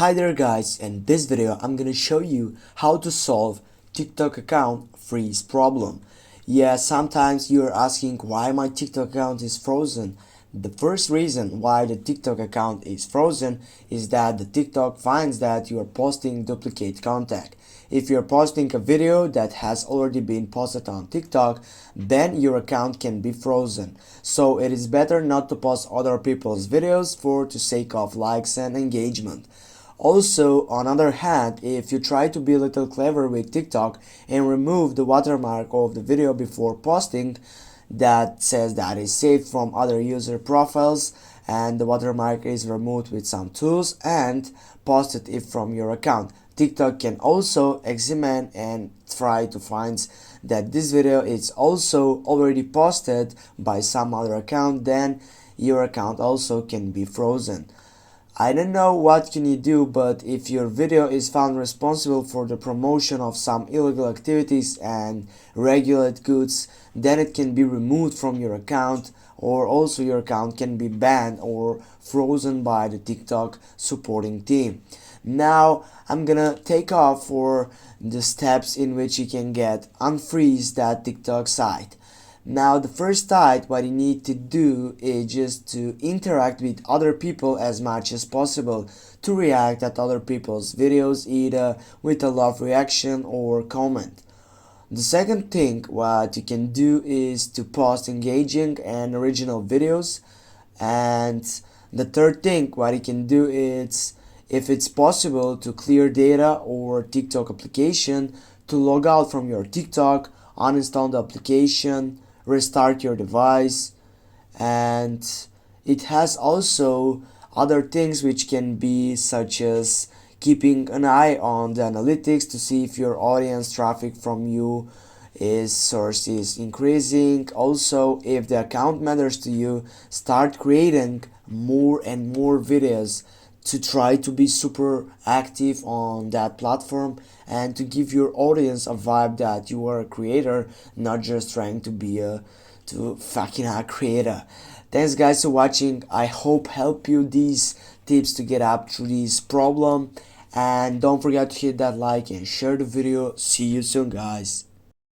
Hi there guys, in this video I'm gonna show you how to solve TikTok account freeze problem. Yeah, sometimes you're asking why my TikTok account is frozen. The first reason why the TikTok account is frozen is that the TikTok finds that you are posting duplicate content. If you're posting a video that has already been posted on TikTok, then your account can be frozen. So it is better not to post other people's videos for the sake of likes and engagement. Also, on the other hand, if you try to be a little clever with TikTok and remove the watermark of the video before posting, that says that is saved from other user profiles and the watermark is removed with some tools and posted it from your account. TikTok can also examine and try to find that this video is also already posted by some other account, then your account also can be frozen. I don't know what can you do, but if your video is found responsible for the promotion of some illegal activities and regulated goods, then it can be removed from your account, or also your account can be banned or frozen by the TikTok supporting team. Now I'm gonna take off for the steps in which you can get unfreeze that TikTok site. Now the first side, what you need to do is just to interact with other people as much as possible, to react at other people's videos either with a love reaction or comment. The second thing what you can do is to post engaging and original videos, and the third thing what you can do is, if it's possible, to clear data or TikTok application, to log out from your TikTok, uninstall the application, restart your device. And it has also other things which can be, such as keeping an eye on the analytics to see if your audience traffic from you is source is increasing. Also, if the account matters to you, start creating more and more videos to try to be super active on that platform and to give your audience a vibe that you are a creator, not just trying to be a creator. Thanks guys for watching. I hope help you these tips to get up through this problem, and don't forget to hit that like and share the video. See you soon guys.